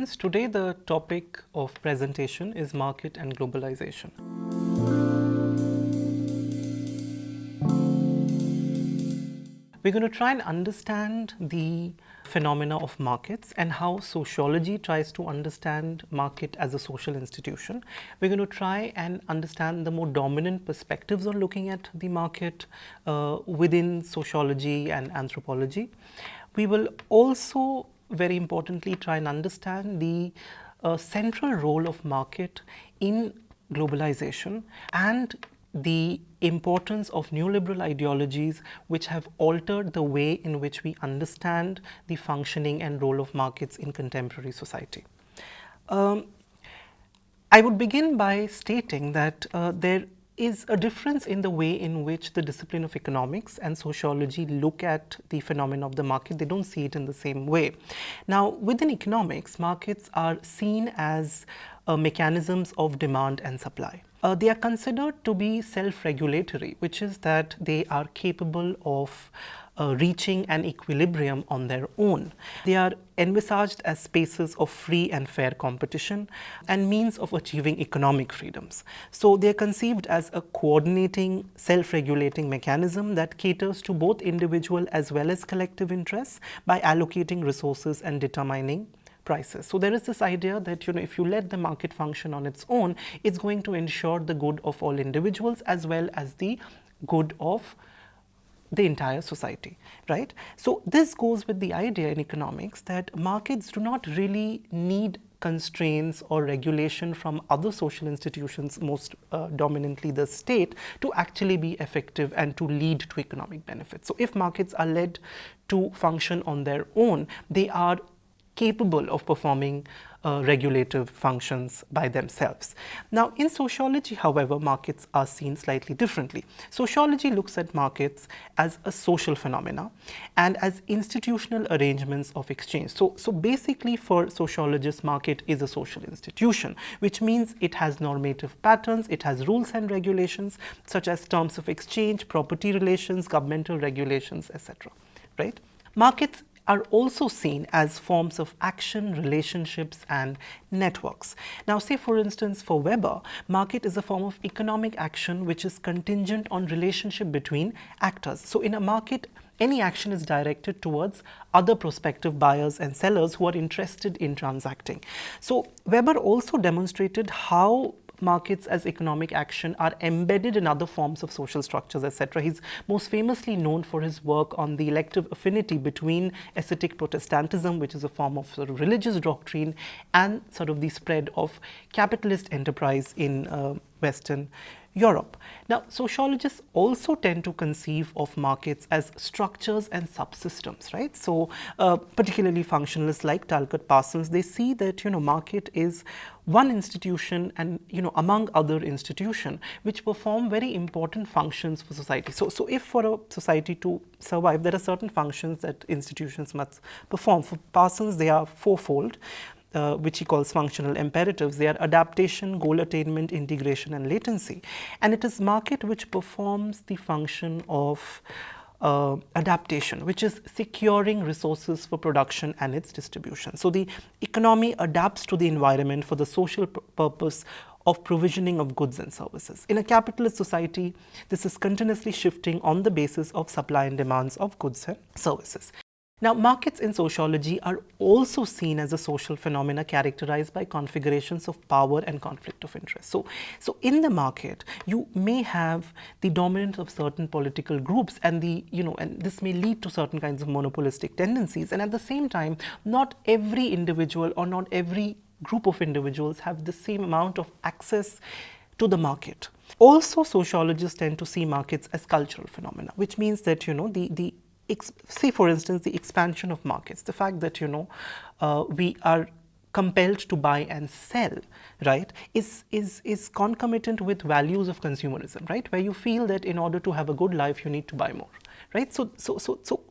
students, today the topic of presentation is market and globalization. We're going to try and understand the phenomena of markets and how sociology tries to understand market as a social institution. We're going to try and understand the more dominant perspectives on looking at the market within sociology and anthropology. We will also, very importantly, try and understand the central role of market in globalization and the importance of neoliberal ideologies which have altered the way in which we understand the functioning and role of markets in contemporary society. I would begin by stating that there is a difference in the way in which the discipline of economics and sociology look at the phenomena of the market. They don't see it in the same way. Now, within economics, markets are seen as mechanisms of demand and supply. They are considered to be self-regulatory, which is that they are capable of reaching an equilibrium on their own. They are envisaged as spaces of free and fair competition and means of achieving economic freedoms. So they are conceived as a coordinating, self-regulating mechanism that caters to both individual as well as collective interests by allocating resources and determining prices. So there is this idea that if you let the market function on its own, it's going to ensure the good of all individuals as well as the good of the entire society, right? So this goes with the idea in economics that markets do not really need constraints or regulation from other social institutions, most dominantly the state, to actually be effective and to lead to economic benefits. So if markets are led to function on their own, they are capable of performing regulative functions by themselves. Now, in sociology, however, markets are seen slightly differently. Sociology looks at markets as a social phenomena and as institutional arrangements of exchange. So basically for sociologists, market is a social institution, which means it has normative patterns, it has rules and regulations such as terms of exchange, property relations, governmental regulations, etc. Right? Markets are also seen as forms of action, relationships, and networks. Now, say for instance, for Weber, market is a form of economic action which is contingent on relationship between actors. So in a market, any action is directed towards other prospective buyers and sellers who are interested in transacting. So Weber also demonstrated how markets as economic action are embedded in other forms of social structures, etc. He's most famously known for his work on the elective affinity between ascetic Protestantism, which is a form of sort of religious doctrine, and sort of the spread of capitalist enterprise in Western Europe. Now, sociologists also tend to conceive of markets as structures and subsystems, right? So, particularly functionalists like Talcott Parsons, they see that, market is one institution and, among other institutions, which perform very important functions for society. So if for a society to survive, there are certain functions that institutions must perform. For Parsons, they are fourfold, which he calls functional imperatives. They are adaptation, goal attainment, integration, and latency. And it is market which performs the function of adaptation, which is securing resources for production and its distribution. So the economy adapts to the environment for the social purpose of provisioning of goods and services. In a capitalist society, this is continuously shifting on the basis of supply and demands of goods and services. Now, markets in sociology are also seen as a social phenomena characterized by configurations of power and conflict of interest. So in the market, you may have the dominance of certain political groups and and this may lead to certain kinds of monopolistic tendencies. And at the same time, not every individual or not every group of individuals have the same amount of access to the market. Also, sociologists tend to see markets as cultural phenomena, which means that, say for instance, the expansion of markets, the fact that we are compelled to buy and sell, right, is concomitant with values of consumerism, right, where you feel that in order to have a good life you need to buy more, right? So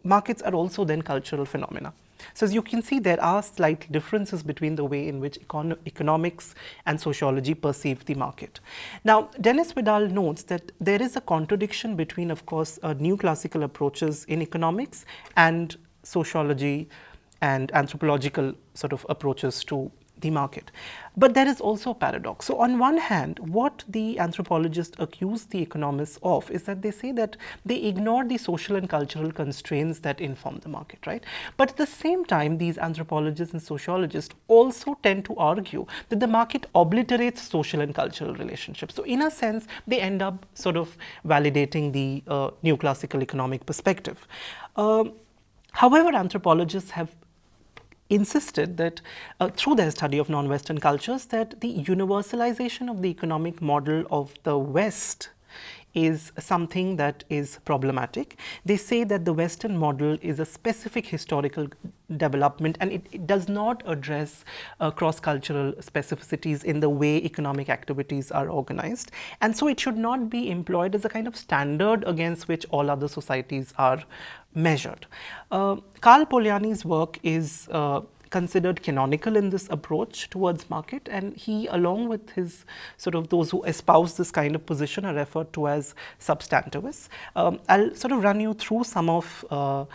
markets are also then cultural phenomena. So as you can see, there are slight differences between the way in which economics and sociology perceive the market. Now, Dennis Vidal notes that there is a contradiction between, of course, new classical approaches in economics and sociology and anthropological sort of approaches to the market. But there is also a paradox. So on one hand, what the anthropologists accuse the economists of is that they say that they ignore the social and cultural constraints that inform the market, right? But at the same time, these anthropologists and sociologists also tend to argue that the market obliterates social and cultural relationships. So in a sense, they end up sort of validating the neoclassical economic perspective. However, anthropologists have insisted that through their study of non-Western cultures, that the universalization of the economic model of the West is something that is problematic. They say that the Western model is a specific historical development, and it does not address cross-cultural specificities in the way economic activities are organized, and so it should not be employed as a kind of standard against which all other societies are measured. Karl Polanyi's work is considered canonical in this approach towards market, and he, along with his sort of those who espouse this kind of position, are referred to as substantivists. I'll sort of run you through some of Karl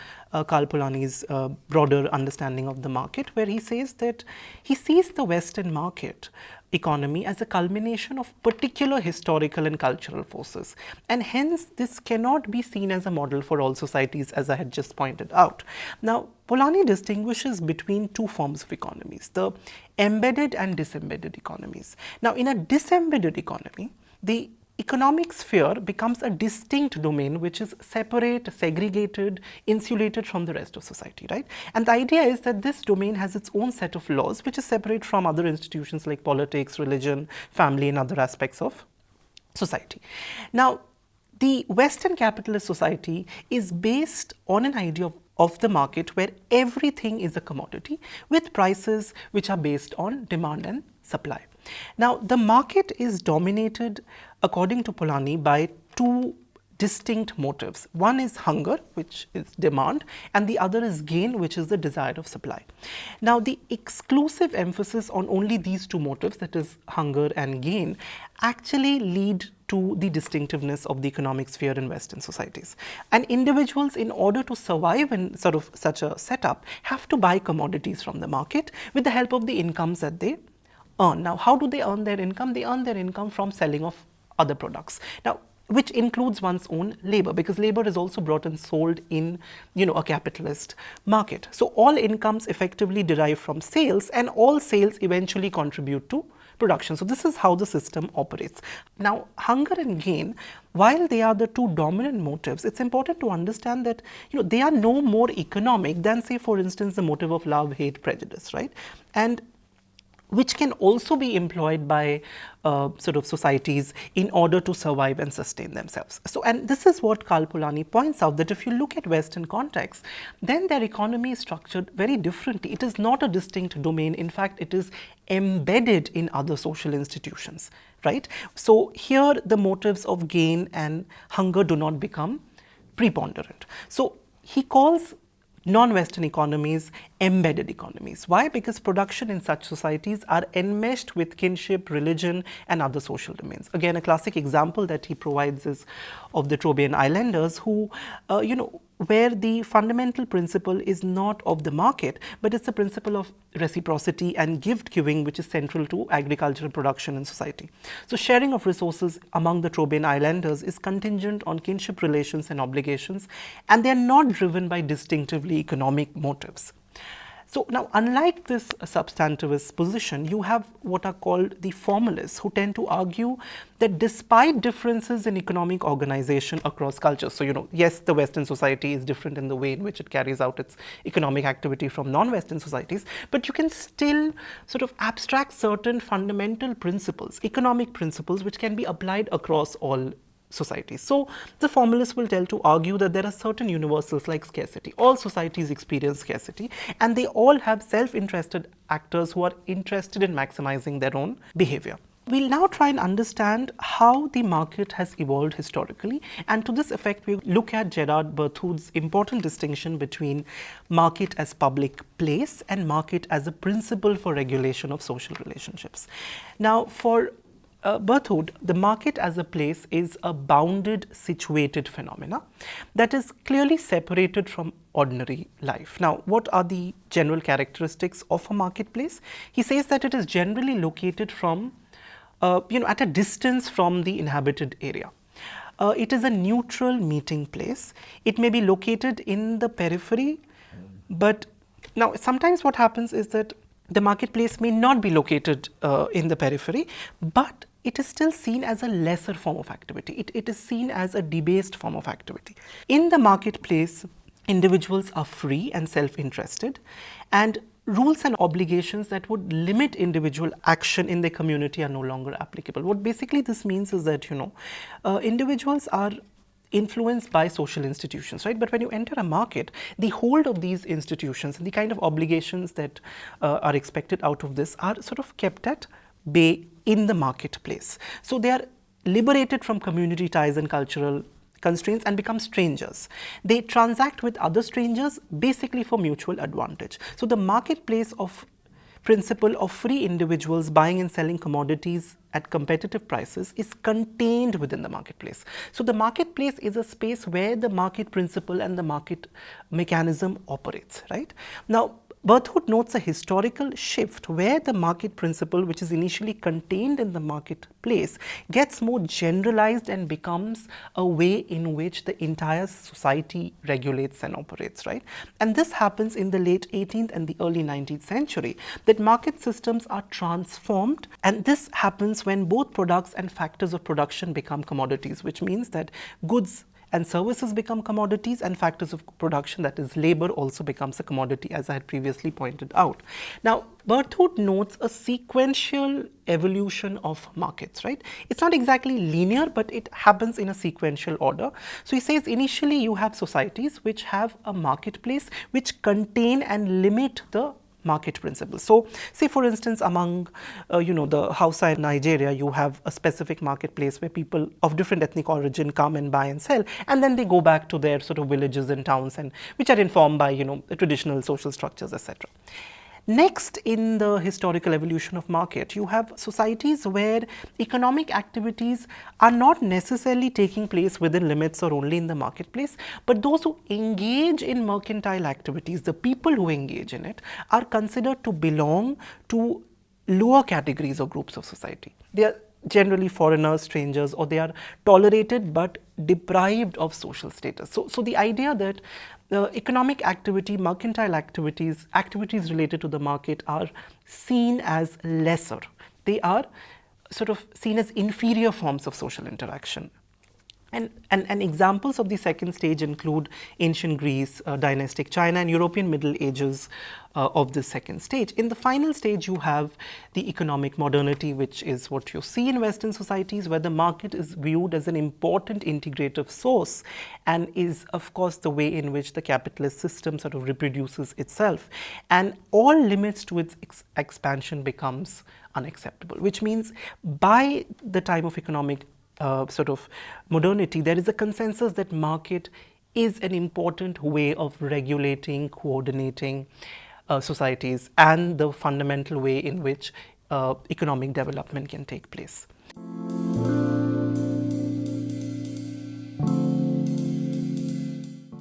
Polanyi's broader understanding of the market, where he says that he sees the Western market economy as a culmination of particular historical and cultural forces, and hence this cannot be seen as a model for all societies, as I had just pointed out. Now, Polanyi distinguishes between two forms of economies, the embedded and disembedded economies. Now, in a disembedded economy, the economic sphere becomes a distinct domain which is separate, segregated, insulated from the rest of society, right? And the idea is that this domain has its own set of laws which is separate from other institutions like politics, religion, family, and other aspects of society. Now, the Western capitalist society is based on an idea of the market where everything is a commodity with prices which are based on demand and supply. Now, the market is dominated, according to Polanyi, by two distinct motives. One is hunger, which is demand, and the other is gain, which is the desire of supply. Now, the exclusive emphasis on only these two motives, that is hunger and gain, actually lead to the distinctiveness of the economic sphere in Western societies. And individuals, in order to survive in sort of such a setup, have to buy commodities from the market with the help of the incomes that they earn. Now, how do they earn their income? They earn their income from selling of other products. Now, which includes one's own labor, because labor is also brought and sold in, a capitalist market. So all incomes effectively derive from sales, and all sales eventually contribute to production. So this is how the system operates. Now, hunger and gain, while they are the two dominant motives, it's important to understand that they are no more economic than, say, for instance, the motive of love, hate, prejudice, right? And which can also be employed by sort of societies in order to survive and sustain themselves. So, and this is what Karl Polanyi points out, that if you look at Western context, then their economy is structured very differently. It is not a distinct domain. In fact, it is embedded in other social institutions, right? So here the motives of gain and hunger do not become preponderant. So he calls non-Western economies embedded economies. Why? Because production in such societies are enmeshed with kinship, religion, and other social domains. Again, a classic example that he provides is of the Trobriand islanders who, where the fundamental principle is not of the market, but it's the principle of reciprocity and gift giving, which is central to agricultural production in society. So sharing of resources among the Trobriand islanders is contingent on kinship relations and obligations, and they are not driven by distinctively economic motives. So now, unlike this substantivist position, you have what are called the formalists, who tend to argue that despite differences in economic organization across cultures, so yes, the Western society is different in the way in which it carries out its economic activity from non-Western societies, but you can still sort of abstract certain fundamental principles, economic principles, which can be applied across all societies. So the formalists will tend to argue that there are certain universals like scarcity. All societies experience scarcity, and they all have self-interested actors who are interested in maximizing their own behavior. We'll now try and understand how the market has evolved historically, and to this effect we'll look at Gerard Berthoud's important distinction between market as public place and market as a principle for regulation of social relationships. Now, for Berthoud, the market as a place is a bounded, situated phenomena that is clearly separated from ordinary life. Now, what are the general characteristics of a marketplace? He says that it is generally located from, at a distance from the inhabited area. It is a neutral meeting place. It may be located in the periphery, but now sometimes what happens is that the marketplace may not be located in the periphery, but it is still seen as a lesser form of activity. It is seen as a debased form of activity. In the marketplace, individuals are free and self-interested, and rules and obligations that would limit individual action in the community are no longer applicable. What basically this means is that, individuals are influenced by social institutions, right? But when you enter a market, the hold of these institutions and the kind of obligations that are expected out of this are sort of kept at bay in the marketplace. So they are liberated from community ties and cultural constraints and become strangers. They transact with other strangers basically for mutual advantage. So the marketplace of principle of free individuals buying and selling commodities at competitive prices is contained within the marketplace. So the marketplace is a space where the market principle and the market mechanism operates, right? Now, Berthoud notes a historical shift where the market principle, which is initially contained in the marketplace, gets more generalized and becomes a way in which the entire society regulates and operates, right? And this happens in the late 18th and the early 19th century, that market systems are transformed, and this happens when both products and factors of production become commodities, which means that goods and services become commodities, and factors of production, that is labor, also becomes a commodity, as I had previously pointed out. Now, Berthoud notes a sequential evolution of markets, right? It's not exactly linear, but it happens in a sequential order. So he says initially you have societies which have a marketplace which contain and limit the market principles. So say for instance among the Hausa in Nigeria, you have a specific marketplace where people of different ethnic origin come and buy and sell, and then they go back to their sort of villages and towns, and which are informed by the traditional social structures, etc. Next, in the historical evolution of market, you have societies where economic activities are not necessarily taking place within limits or only in the marketplace, but those who engage in mercantile activities, the people who engage in it, are considered to belong to lower categories or groups of society. They are generally foreigners, strangers, or they are tolerated but deprived of social status. So the idea that economic activity, mercantile activities, activities related to the market are seen as lesser. They are sort of seen as inferior forms of social interaction. And examples of the second stage include ancient Greece, dynastic China, and European Middle Ages of the second stage. In the final stage, you have the economic modernity, which is what you see in Western societies, where the market is viewed as an important integrative source and is, of course, the way in which the capitalist system sort of reproduces itself. And all limits to its expansion becomes unacceptable, which means by the time of economic sort of modernity, there is a consensus that market is an important way of regulating, coordinating societies, and the fundamental way in which economic development can take place.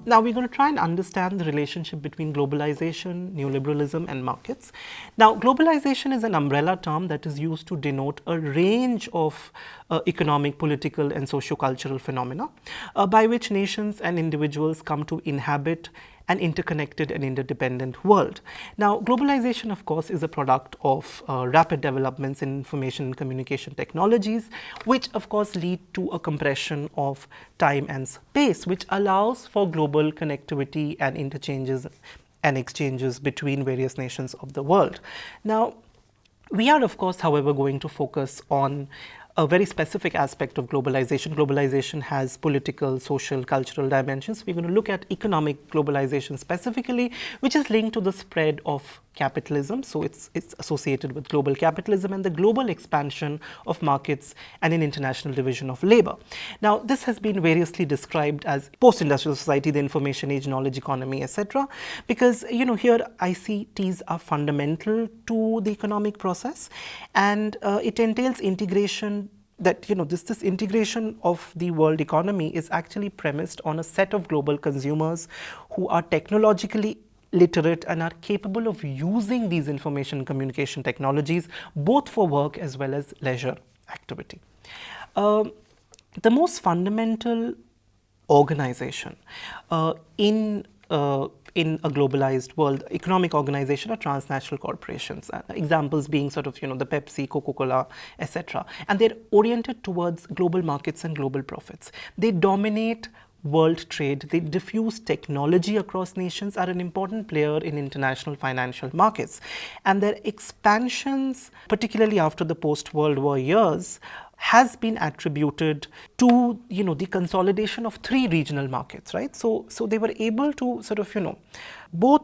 Now we're going to try and understand the relationship between globalization, neoliberalism, and markets. Now, globalization is an umbrella term that is used to denote a range of economic, political, and socio-cultural phenomena by which nations and individuals come to inhabit an interconnected and interdependent world. Now, globalization, of course, is a product of rapid developments in information and communication technologies, which, of course, lead to a compression of time and space, which allows for global connectivity and interchanges and exchanges between various nations of the world. Now, we are, of course, however, going to focus on a very specific aspect of globalization. Globalization has political, social, cultural dimensions. We're going to look at economic globalization specifically, which is linked to the spread of capitalism, so it's associated with global capitalism and the global expansion of markets and an international division of labor. Now, this has been variously described as post-industrial society, the information age, knowledge economy, etc., because here ICTs are fundamental to the economic process, and it entails integration. That this integration of the world economy is actually premised on a set of global consumers who are technologically literate and are capable of using these information communication technologies both for work as well as leisure activity. The most fundamental organization in a globalized world, economic organization, are transnational corporations. Examples being the Pepsi, Coca-Cola, etc. And they're oriented towards global markets and global profits. They dominate world trade, they diffuse technology across nations, are an important player in international financial markets. And their expansions, particularly after the post-World War years, has been attributed to the consolidation of 3 regional markets, right? So they were able to both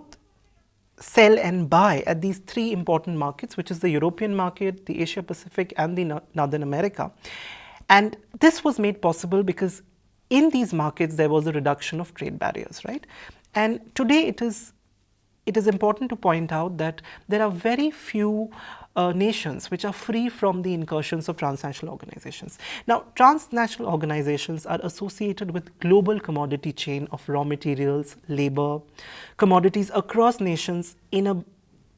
sell and buy at these 3 important markets, which is the European market, the Asia Pacific, and the Northern America. And this was made possible because in these markets there was a reduction of trade barriers, right? And today it is important to point out that there are very few nations which are free from the incursions of transnational organizations. Now, transnational organizations are associated with global commodity chain of raw materials, labor, commodities across nations in a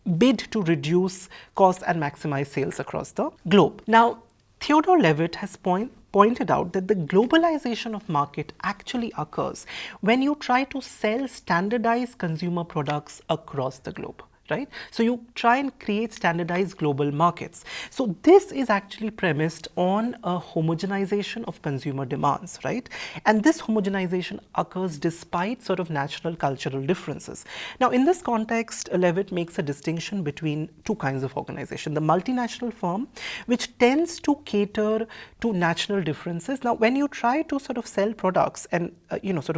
bid to reduce costs and maximize sales across the globe. Now, Theodore Levitt has pointed out that the globalization of market actually occurs when you try to sell standardized consumer products across the globe, right? So you try and create standardized global markets. So this is actually premised on a homogenization of consumer demands, right? And this homogenization occurs despite national cultural differences. Now, in this context, Levitt makes a distinction between 2 kinds of organization. The multinational firm, which tends to cater to national differences. Now, when you try to sell products and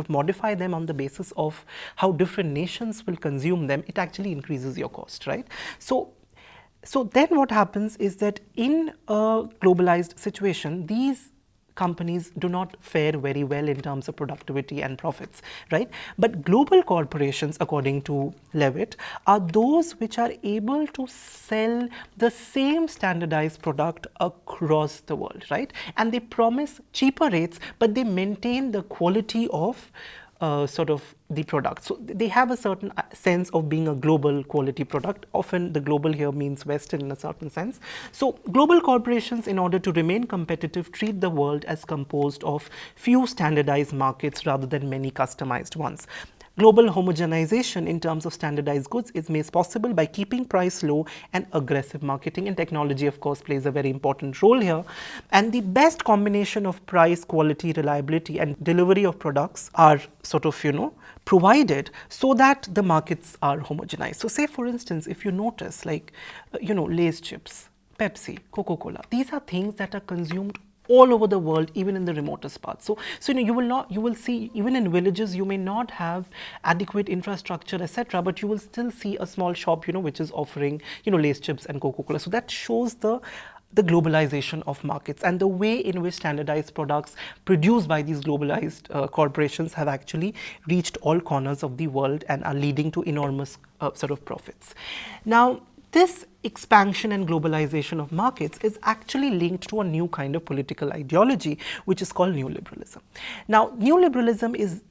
modify them on the basis of how different nations will consume them, it actually increases your cost, right? So then what happens is that in a globalized situation, these companies do not fare very well in terms of productivity and profits, right? But global corporations, according to Levitt, are those which are able to sell the same standardized product across the world, right? And they promise cheaper rates, but they maintain the quality of the product. So they have a certain sense of being a global quality product. Often the global here means Western in a certain sense. So global corporations, in order to remain competitive, treat the world as composed of few standardized markets rather than many customized ones. Global homogenization in terms of standardized goods is made possible by keeping price low and aggressive marketing, and technology, of course, plays a very important role here. And the best combination of price, quality, reliability, and delivery of products are provided so that the markets are homogenized. So say, for instance, if you notice, Lay's chips, Pepsi, Coca-Cola, these are things that are consumed all over the world, even in the remotest parts. So you will see, even in villages, you may not have adequate infrastructure, etc., but you will still see a small shop, which is offering, Lay's chips and Coca-Cola. So that shows the globalization of markets and the way in which standardized products produced by these globalized corporations have actually reached all corners of the world and are leading to enormous profits. Now, this expansion and globalization of markets is actually linked to a new kind of political ideology, which is called neoliberalism. Now, neoliberalism is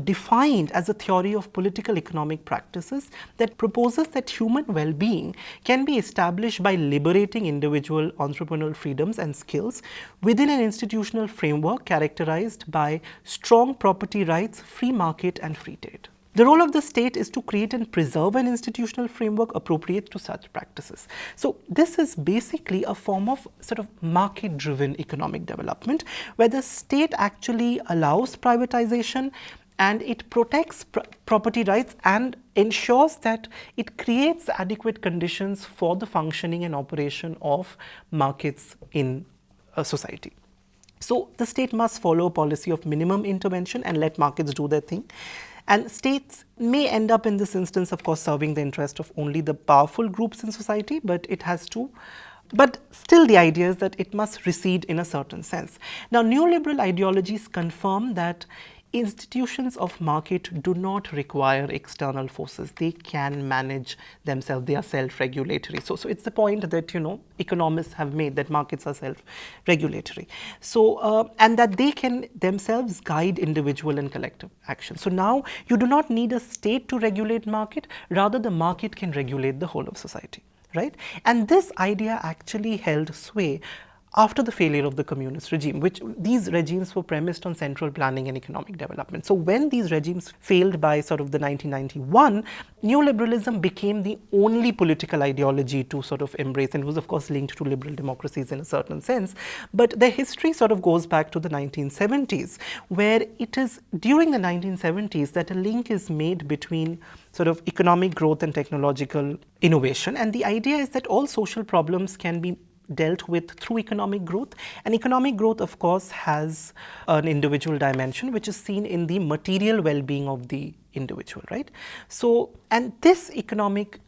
defined as a theory of political economic practices that proposes that human well-being can be established by liberating individual entrepreneurial freedoms and skills within an institutional framework characterized by strong property rights, free market, and free trade. The role of the state is to create and preserve an institutional framework appropriate to such practices. So this is basically a form of market-driven economic development, where the state actually allows privatization and it protects property rights and ensures that it creates adequate conditions for the functioning and operation of markets in a society. So the state must follow a policy of minimum intervention and let markets do their thing. And states may end up in this instance, of course, serving the interest of only the powerful groups in society, but it has to. But still, the idea is that it must recede in a certain sense. Now, neoliberal ideologies confirm that institutions of market do not require external forces. They can manage themselves. They are self-regulatory. So it's the point that, you know, economists have made, that markets are self-regulatory. So, and that they can themselves guide individual and collective action. So now you do not need a state to regulate market. Rather, the market can regulate the whole of society. Right? And this idea actually held sway after the failure of the communist regime, which these regimes were premised on central planning and economic development. So when these regimes failed by sort of the 1991, neoliberalism became the only political ideology to sort of embrace, and it was of course linked to liberal democracies in a certain sense. But the history sort of goes back to the 1970s, where it is during the 1970s that a link is made between sort of economic growth and technological innovation. And the idea is that all social problems can be dealt with through economic growth. And economic growth, of course, has an individual dimension, which is seen in the material well-being of the individual, right? So, and this economic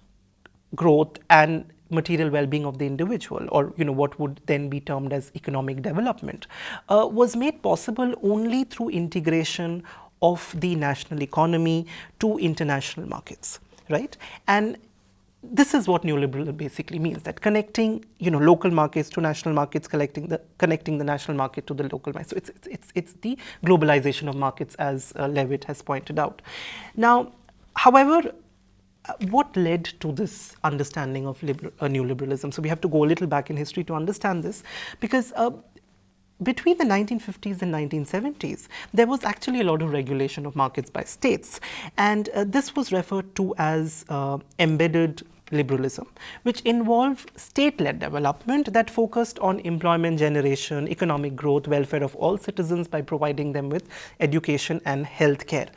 growth and material well-being of the individual, or you know what would then be termed as economic development, was made possible only through integration of the national economy to international markets, right? And this is what neoliberal basically means, that connecting, you know, local markets to national markets, connecting the national market to the local market. So it's the globalization of markets, as Levitt has pointed out. Now, however, what led to this understanding of neoliberalism? So we have to go a little back in history to understand this, because between the 1950s and 1970s, there was actually a lot of regulation of markets by states. And this was referred to as embedded liberalism, which involved state-led development that focused on employment generation, economic growth, welfare of all citizens by providing them with education and health care.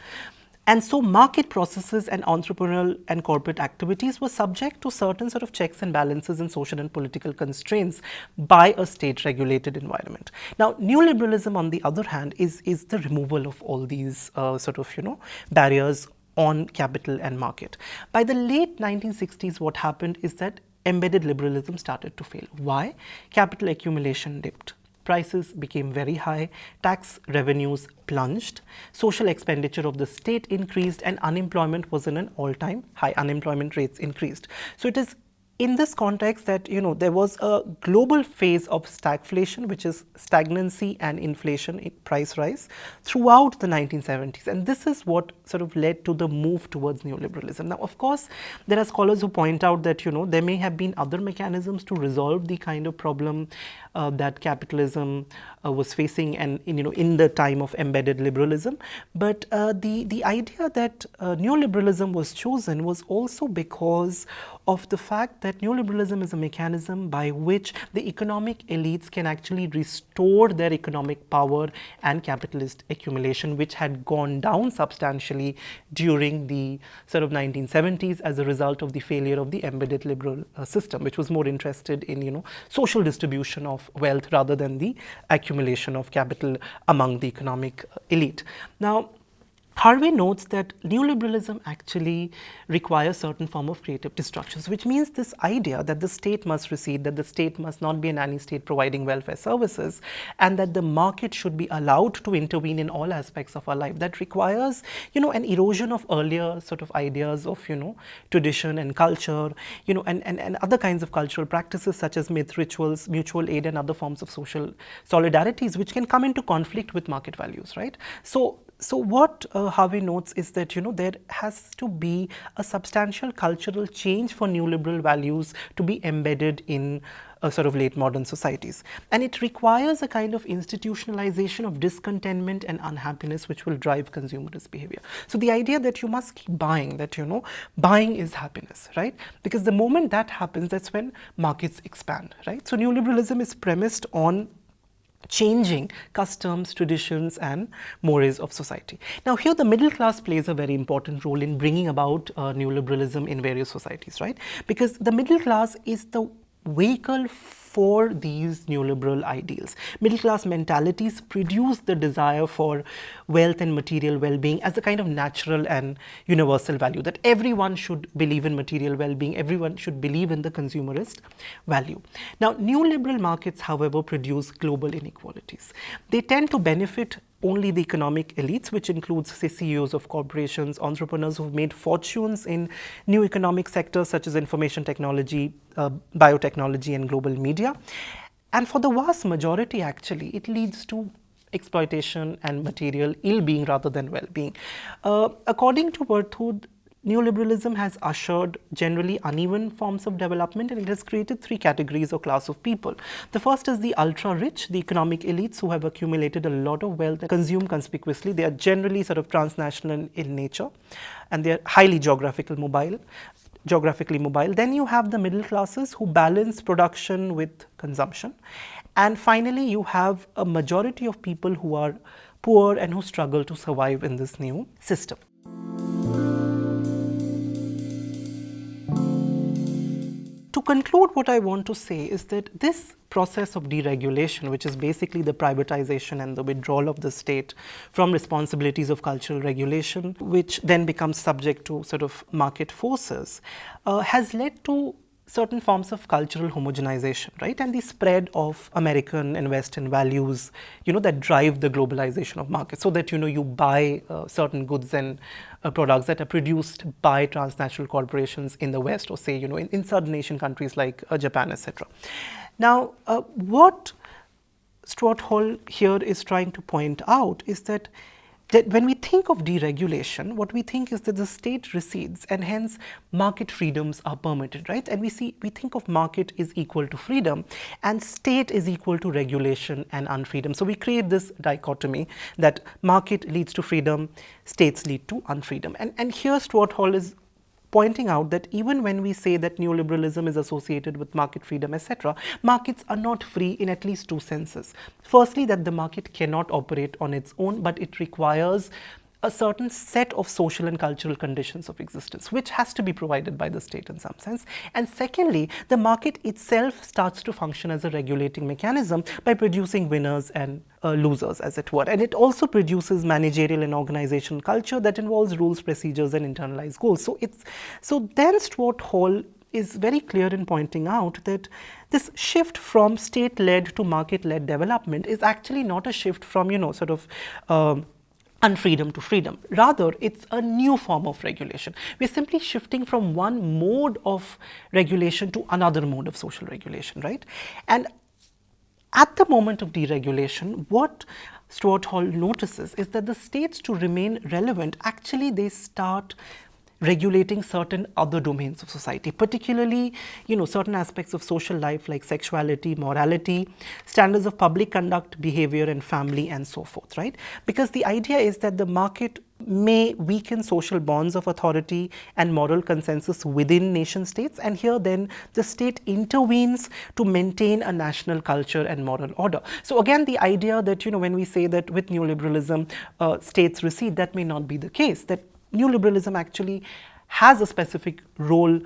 And so market processes and entrepreneurial and corporate activities were subject to certain sort of checks and balances and social and political constraints by a state-regulated environment. Now, neoliberalism, on the other hand, is the removal of all these sort of, you know, barriers on capital and market. By the late 1960s, what happened is that embedded liberalism started to fail. Why? Capital accumulation dipped. Prices became very high, tax revenues plunged, social expenditure of the state increased, and unemployment was in an all-time high. Unemployment rates increased. So it is in this context that, you know, there was a global phase of stagflation, which is stagnancy and inflation, price rise, throughout the 1970s. And this is what sort of led to the move towards neoliberalism. Now, of course, there are scholars who point out that, you know, there may have been other mechanisms to resolve the kind of problem that capitalism was facing, and you know, in the time of embedded liberalism. But the idea that neoliberalism was chosen was also because of the fact that neoliberalism is a mechanism by which the economic elites can actually restore their economic power and capitalist accumulation, which had gone down substantially during the sort of 1970s as a result of the failure of the embedded liberal system, which was more interested in, you know, social distribution of wealth rather than the accumulation of capital among the economic elite. Now, Harvey notes that neoliberalism actually requires certain form of creative destruction, which means this idea that the state must recede, that the state must not be a nanny state providing welfare services, and that the market should be allowed to intervene in all aspects of our life. That requires, you know, an erosion of earlier sort of ideas of, you know, tradition and culture, you know, and other kinds of cultural practices such as myth, rituals, mutual aid, and other forms of social solidarities, which can come into conflict with market values, right? So what Harvey notes is that, you know, there has to be a substantial cultural change for neoliberal values to be embedded in sort of late modern societies. And it requires a kind of institutionalization of discontentment and unhappiness, which will drive consumerist behavior. So the idea that you must keep buying, that, you know, buying is happiness, right? Because the moment that happens, that's when markets expand, right? So neoliberalism is premised on changing customs, traditions, and mores of society. Now, here the middle class plays a very important role in bringing about neoliberalism in various societies, right? Because the middle class is the vehicle for these neoliberal ideals. Middle class mentalities produce the desire for wealth and material well-being as a kind of natural and universal value, that everyone should believe in material well-being, everyone should believe in the consumerist value. Now, neoliberal markets, however, produce global inequalities. They tend to benefit only the economic elites, which includes, say, CEOs of corporations, entrepreneurs who've made fortunes in new economic sectors such as information technology, biotechnology, and global media. And for the vast majority, actually, it leads to exploitation and material ill-being rather than well-being. According to Berthoud, neoliberalism has ushered generally uneven forms of development, and it has created three categories or class of people. The first is the ultra-rich, the economic elites who have accumulated a lot of wealth and consume conspicuously. They are generally sort of transnational in nature, and they are highly geographically mobile. Then you have the middle classes who balance production with consumption. And finally, you have a majority of people who are poor and who struggle to survive in this new system. To conclude, what I want to say is that this process of deregulation, which is basically the privatization and the withdrawal of the state from responsibilities of cultural regulation, which then becomes subject to sort of market forces, has led to certain forms of cultural homogenization, right? And the spread of American and Western values, that drive the globalization of markets, so that, you buy certain goods and products that are produced by transnational corporations in the West, or say, in certain Asian countries like Japan, etc. Now, what Stuart Hall here is trying to point out is that when we think of deregulation, what we think is that the state recedes and hence market freedoms are permitted, right? And we think of market is equal to freedom and state is equal to regulation and unfreedom. So we create this dichotomy that market leads to freedom, states lead to unfreedom. And here Stuart Hall is pointing out that even when we say that neoliberalism is associated with market freedom, etc., markets are not free in at least two senses. Firstly, that the market cannot operate on its own, but it requires a certain set of social and cultural conditions of existence, which has to be provided by the state in some sense. And secondly, the market itself starts to function as a regulating mechanism by producing winners and losers, as it were. And it also produces managerial and organizational culture that involves rules, procedures, and internalized goals. So then Stuart Hall is very clear in pointing out that this shift from state-led to market-led development is actually not a shift from, unfreedom to freedom. Rather, it's a new form of regulation. We're simply shifting from one mode of regulation to another mode of social regulation, right? And at the moment of deregulation, what Stuart Hall notices is that the states, to remain relevant, actually they start regulating certain other domains of society, particularly, certain aspects of social life like sexuality, morality, standards of public conduct, behavior, and family, and so forth, right? Because the idea is that the market may weaken social bonds of authority and moral consensus within nation states, and here then the state intervenes to maintain a national culture and moral order. So again, the idea that, when we say that with neoliberalism states recede, that may not be the case, that neoliberalism actually has a specific role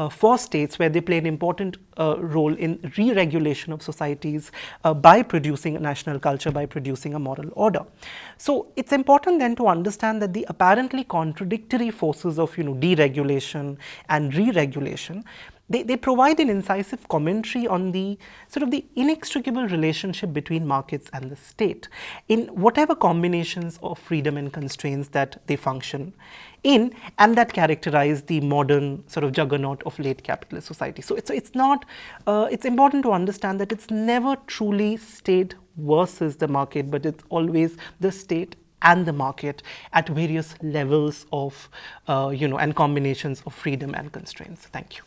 for states where they play an important role in re-regulation of societies by producing a national culture, by producing a moral order. So it's important then to understand that the apparently contradictory forces of deregulation and re-regulation, they provide an incisive commentary on the sort of the inextricable relationship between markets and the state in whatever combinations of freedom and constraints that they function in, and that characterize the modern sort of juggernaut of late capitalist society. So it's not, it's important to understand that it's never truly state versus the market, but it's always the state and the market at various levels of, and combinations of freedom and constraints. Thank you.